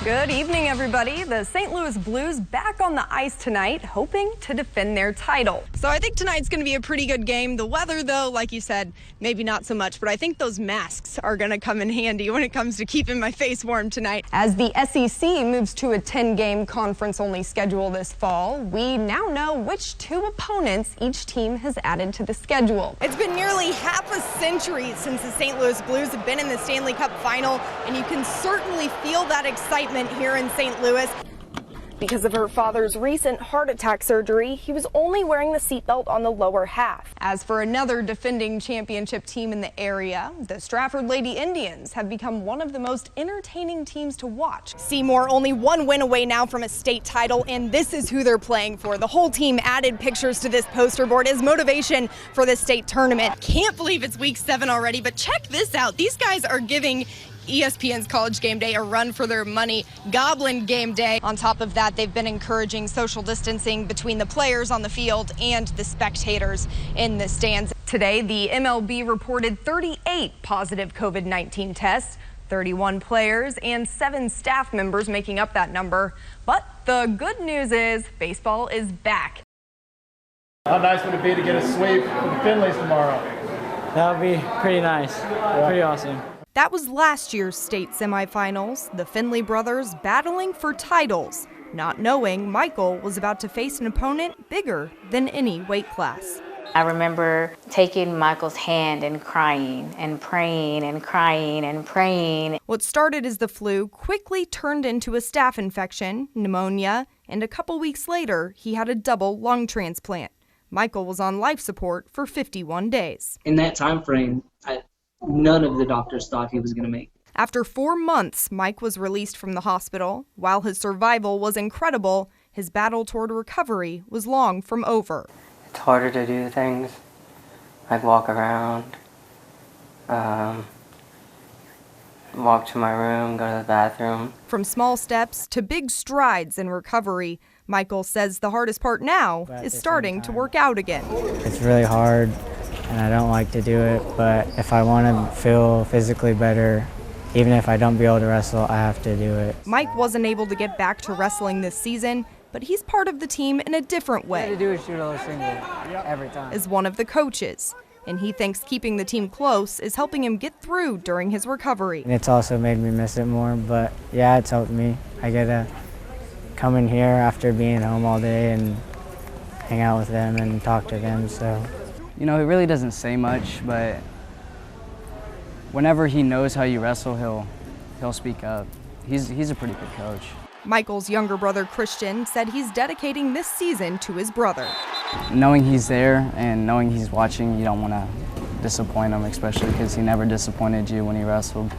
Good evening, everybody. The St. Louis Blues back on the ice tonight, hoping to defend their title. So I think tonight's going to be a pretty good game. The weather, though, like you said, maybe not so much, but I think those masks are going to come in handy when it comes to keeping my face warm tonight. As the SEC moves to a 10-game conference-only schedule this fall, we now know which two opponents each team has added to the schedule. It's been nearly half a century since the St. Louis Blues have been in the Stanley Cup final, and you can certainly feel that excitement here in St. Louis. Because of her father's recent heart attack surgery, he was only wearing the seatbelt on the lower half. As for another defending championship team in the area, the Stratford Lady Indians have become one of the most entertaining teams to watch. Seymour only one win away now from a state title, and this is who they're playing for. The whole team added pictures to this poster board as motivation for the state tournament. Can't believe it's week 7 already, but check this out. These guys are giving ESPN's College Game Day a run for their money. Goblin Game Day. On top of that, they've been encouraging social distancing between the players on the field and the spectators in the stands. Today, the MLB reported 38 positive COVID-19 tests, 31 players and 7 staff members making up that number. But the good news is baseball is back. How nice would it be to get a sweep for the Finleys tomorrow? That would be pretty nice. Yeah. Pretty awesome. That was last year's state semifinals, the Finley brothers battling for titles, not knowing Michael was about to face an opponent bigger than any weight class. I remember taking Michael's hand and crying and praying and crying and praying. What started as the flu quickly turned into a staph infection, pneumonia, and a couple weeks later, he had a double lung transplant. Michael was on life support for 51 days. In that time frame, none of the doctors thought he was going to make it. After 4 months, Mike was released from the hospital. While his survival was incredible, his battle toward recovery was long from over. It's harder to do things, like walk around, walk to my room, go to the bathroom. From small steps to big strides in recovery, Michael says the hardest part now is starting to work out again. It's really hard, and I don't like to do it, but if I want to feel physically better, even if I don't be able to wrestle, I have to do it. Mike wasn't able to get back to wrestling this season, but he's part of the team in a different way. All you do is shoot a single every time. As one of the coaches, and he thinks keeping the team close is helping him get through during his recovery. And it's also made me miss it more, but yeah, it's helped me. I get to come in here after being home all day and hang out with them and talk to them, so. You know, he really doesn't say much, but whenever he knows how you wrestle, he'll speak up. He's a pretty good coach. Michael's younger brother, Christian, said he's dedicating this season to his brother. Knowing he's there and knowing he's watching, you don't want to disappoint him, especially because he never disappointed you when he wrestled.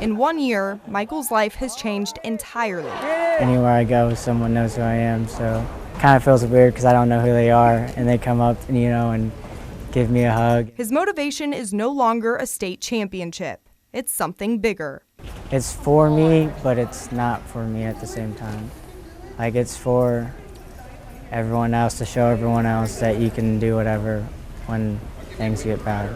In 1 year, Michael's life has changed entirely. Anywhere I go, someone knows who I am, so it kind of feels weird because I don't know who they are, and they come up, and give me a hug. His motivation is no longer a state championship. It's something bigger. It's for me, but it's not for me at the same time. Like, it's for everyone else, to show everyone else that you can do whatever when things get bad.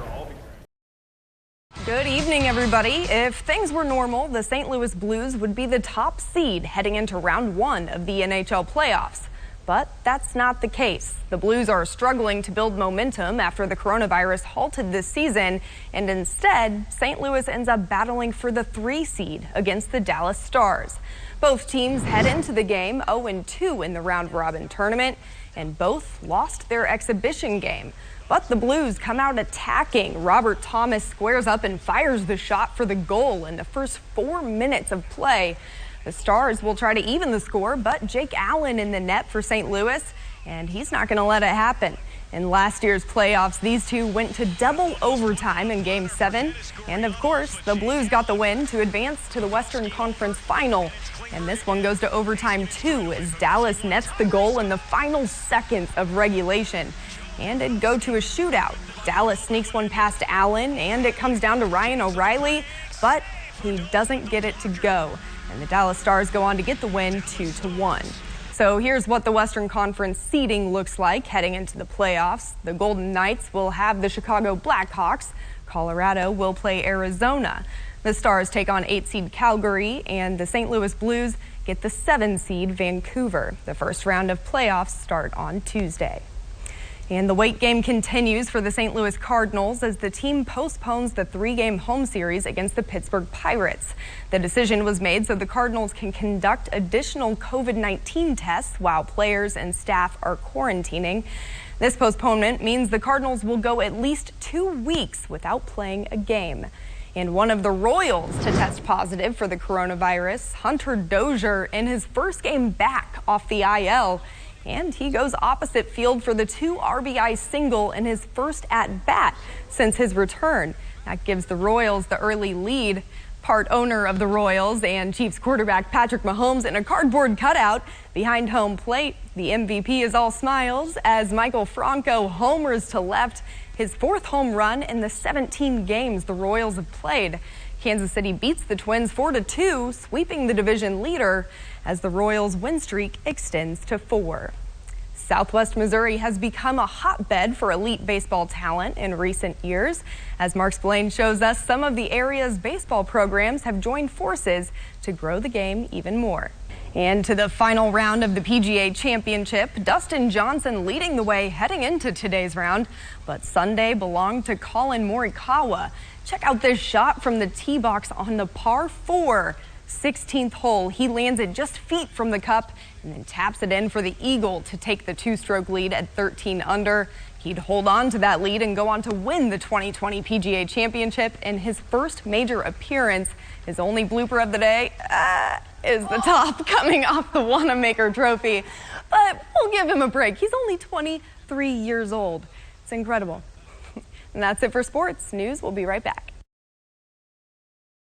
Good evening, everybody. If things were normal, the St. Louis Blues would be the top seed heading into round 1 of the NHL playoffs. But that's not the case. The Blues are struggling to build momentum after the coronavirus halted this season, and instead, St. Louis ends up battling for the 3 seed against the Dallas Stars. Both teams head into the game 0-2 in the round-robin tournament, and both lost their exhibition game. But the Blues come out attacking. Robert Thomas squares up and fires the shot for the goal in the first 4 minutes of play. The Stars will try to even the score, but Jake Allen in the net for St. Louis, and he's not going to let it happen. In last year's playoffs, these two went to double overtime in Game 7. And of course, the Blues got the win to advance to the Western Conference Final. And this one goes to overtime too, as Dallas nets the goal in the final seconds of regulation. And it'd go to a shootout. Dallas sneaks one past Allen, and it comes down to Ryan O'Reilly, but he doesn't get it to go. And the Dallas Stars go on to get the win 2-1. So here's what the Western Conference seeding looks like heading into the playoffs. The Golden Knights will have the Chicago Blackhawks. Colorado will play Arizona. The Stars take on 8-seed Calgary, and the St. Louis Blues get the 7-seed Vancouver. The first round of playoffs start on Tuesday. And the wait game continues for the St. Louis Cardinals as the team postpones the 3-game home series against the Pittsburgh Pirates. The decision was made so the Cardinals can conduct additional COVID-19 tests while players and staff are quarantining. This postponement means the Cardinals will go at least 2 weeks without playing a game. And one of the Royals to test positive for the coronavirus, Hunter Dozier, in his first game back off the IL. And he goes opposite field for the 2 RBI single in his first at-bat since his return. That gives the Royals the early lead. Part owner of the Royals and Chiefs quarterback Patrick Mahomes in a cardboard cutout behind home plate. The MVP is all smiles as Michael Franco homers to left, his 4th home run in the 17 games the Royals have played. Kansas City beats the Twins 4-2, sweeping the division leader as the Royals' win streak extends to 4. Southwest Missouri has become a hotbed for elite baseball talent in recent years. As Mark Spillane shows us, some of the area's baseball programs have joined forces to grow the game even more. And to the final round of the PGA Championship, Dustin Johnson leading the way heading into today's round, but Sunday belonged to Colin Morikawa. Check out this shot from the tee box on the par 4 16th hole. He lands it just feet from the cup and then taps it in for the eagle to take the 2-stroke lead at 13 under. He'd hold on to that lead and go on to win the 2020 PGA Championship in his first major appearance. His only blooper of the day is the top coming off the Wanamaker Trophy. But we'll give him a break. He's only 23 years old. It's incredible. And that's it for sports news. We'll be right back.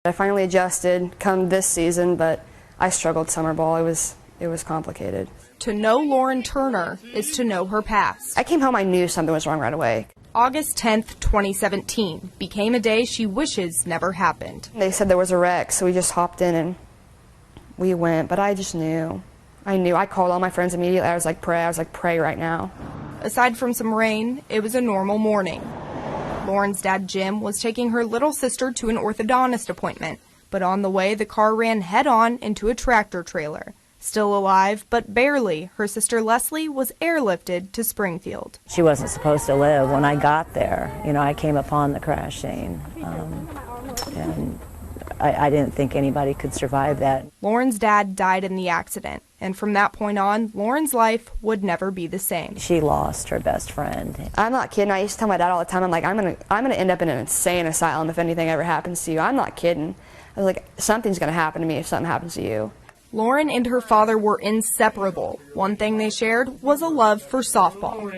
I finally adjusted come this season, but I struggled summer ball. It was complicated. To know Lauren Turner is to know her past. I came home, I knew something was wrong right away. August 10th, 2017 became a day she wishes never happened. They said there was a wreck, so we just hopped in and we went, but I just knew. I called all my friends immediately. I was like, pray right now. Aside from some rain, it was a normal morning. Lauren's dad, Jim, was taking her little sister to an orthodontist appointment, but on the way, the car ran head-on into a tractor trailer. Still alive, but barely, her sister Leslie was airlifted to Springfield. She wasn't supposed to live. When I got there, I came upon the crash scene, and I didn't think anybody could survive that. Lauren's dad died in the accident, and from that point on, Lauren's life would never be the same. She lost her best friend. I'm not kidding. I used to tell my dad all the time, I'm like, I'm gonna end up in an insane asylum if anything ever happens to you. I'm not kidding. I was like, something's gonna happen to me if something happens to you. Lauren and her father were inseparable. One thing they shared was a love for softball.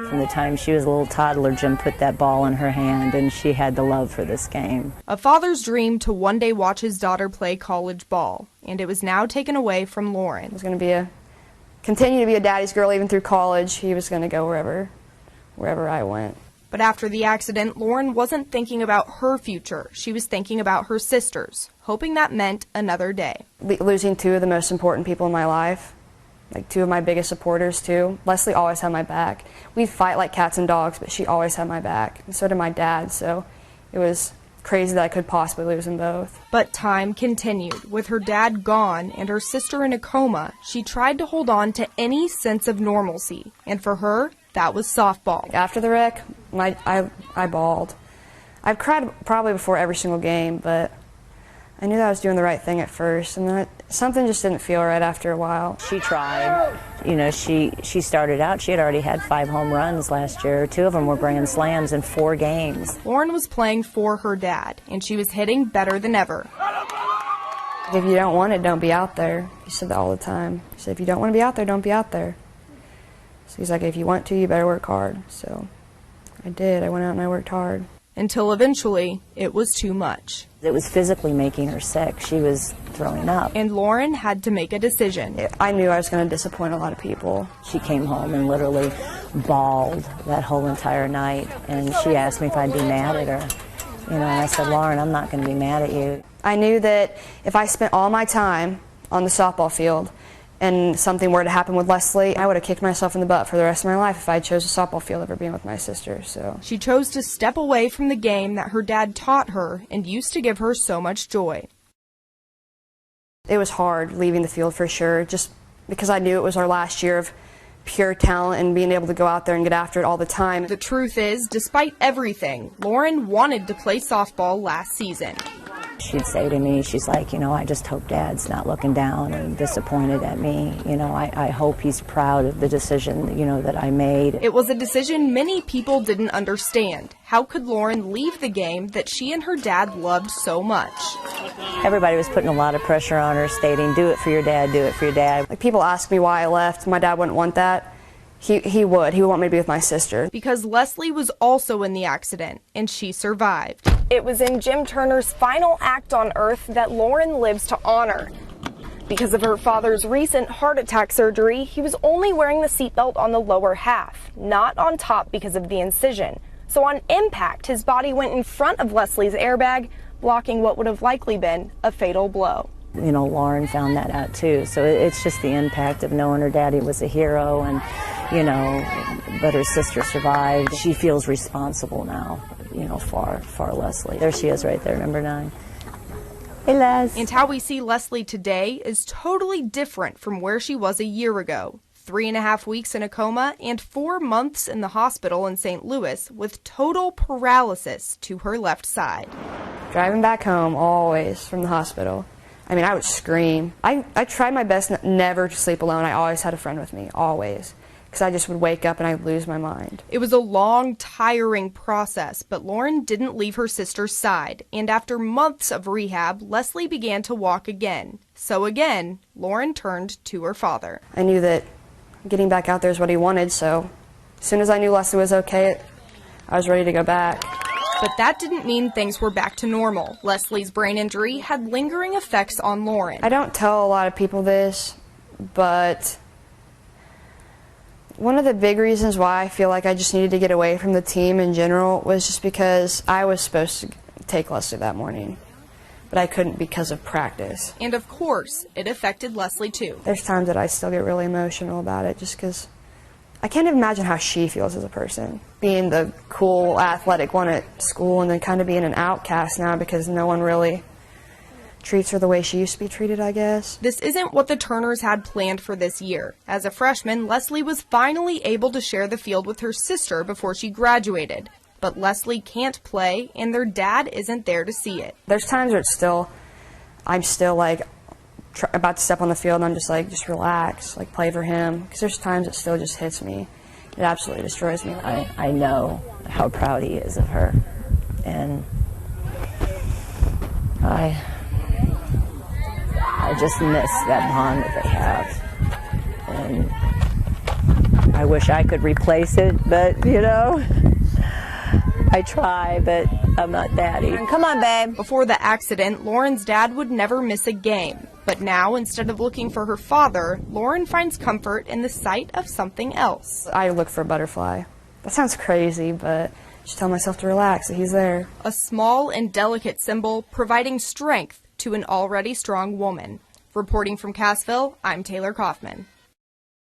From the time she was a little toddler, Jim put that ball in her hand, and she had the love for this game. A father's dream to one day watch his daughter play college ball, and it was now taken away from Lauren. It was going to continue to be a daddy's girl even through college. He was going to go wherever I went. But after the accident, Lauren wasn't thinking about her future. She was thinking about her sisters, hoping that meant another day. Losing 2 of the most important people in my life, like 2 of my biggest supporters too. Leslie always had my back. We'd fight like cats and dogs, but she always had my back, and so did my dad, so it was crazy that I could possibly lose them both. But time continued. With her dad gone and her sister in a coma, she tried to hold on to any sense of normalcy, and for her, that was softball. After the wreck, I bawled. I've cried probably before every single game, but I knew that I was doing the right thing at first, and then something just didn't feel right after a while. She tried. She started out, she had already had 5 home runs last year. 2 of them were grand slams in 4 games. Lauren was playing for her dad, and she was hitting better than ever. If you don't want it, don't be out there. He said that all the time. He said, if you don't want to be out there, don't be out there. So he's like, if you want to, you better work hard. So I did. I went out and I worked hard. Until eventually, it was too much. It was physically making her sick. She was throwing up. And Lauren had to make a decision. I knew I was going to disappoint a lot of people. She came home and literally bawled that whole entire night. And she asked me if I'd be mad at her. And I said, Lauren, I'm not going to be mad at you. I knew that if I spent all my time on the softball field and something were to happen with Leslie, I would have kicked myself in the butt for the rest of my life if I chose a softball field over being with my sister. So she chose to step away from the game that her dad taught her and used to give her so much joy. It was hard leaving the field for sure, just because I knew it was our last year of pure talent and being able to go out there and get after it all the time. The truth is, despite everything, Lauren wanted to play softball last season. She'd say to me, she's like, you know, I just hope Dad's not looking down and disappointed at me. You know, I hope he's proud of the decision, you know, that I made. It was a decision many people didn't understand. How could Lauren leave the game that she and her dad loved so much? Everybody was putting a lot of pressure on her, stating, do it for your dad, do it for your dad. Like, people ask me why I left. My dad wouldn't want that. He would want me to be with my sister. Because Leslie was also in the accident, and she survived. It was in Jim Turner's final act on Earth that Lauren lives to honor. Because of her father's recent heart attack surgery, he was only wearing the seatbelt on the lower half, not on top because of the incision. So on impact, his body went in front of Leslie's airbag, blocking what would have likely been a fatal blow. You know, Lauren found that out too. So it's just the impact of knowing her daddy was a hero and, you know, but her sister survived. She feels responsible now, you know, for Leslie. There she is right there, number 9. Hey, Les. And how we see Leslie today is totally different from where she was a year ago. 3.5 weeks in a coma and 4 months in the hospital in St. Louis with total paralysis to her left side. Driving back home, always, from the hospital. I mean, I would scream. I tried my best never to sleep alone. I always had a friend with me, always. Because I just would wake up and I'd lose my mind. It was a long, tiring process, but Lauren didn't leave her sister's side. And after months of rehab, Leslie began to walk again. So again, Lauren turned to her father. I knew that getting back out there is what he wanted, so as soon as I knew Leslie was okay, I was ready to go back. But that didn't mean things were back to normal. Leslie's brain injury had lingering effects on Lauren. I don't tell a lot of people this, but one of the big reasons why I feel like I just needed to get away from the team in general was just because I was supposed to take Leslie that morning, but I couldn't because of practice. And of course, it affected Leslie too. There's times that I still get really emotional about it just because I can't even imagine how she feels as a person. Being the cool, athletic one at school and then kind of being an outcast now because no one really treats her the way she used to be treated, I guess. This isn't what the Turners had planned for this year. As a freshman, Leslie was finally able to share the field with her sister before she graduated. But Leslie can't play, and their dad isn't there to see it. There's times where I'm still like about to step on the field and I'm just like, just relax, like play for him. Because there's times it still just hits me. It absolutely destroys me. I know how proud he is of her. And I just miss that bond that they have. And I wish I could replace it, but, you know, I try, but I'm not daddy. Come on, babe. Before the accident, Lauren's dad would never miss a game. But now, instead of looking for her father, Lauren finds comfort in the sight of something else. I look for a butterfly. That sounds crazy, but just tell myself to relax, that he's there. A small and delicate symbol providing strength to an already strong woman. Reporting from Cassville, I'm Taylor Kauffman.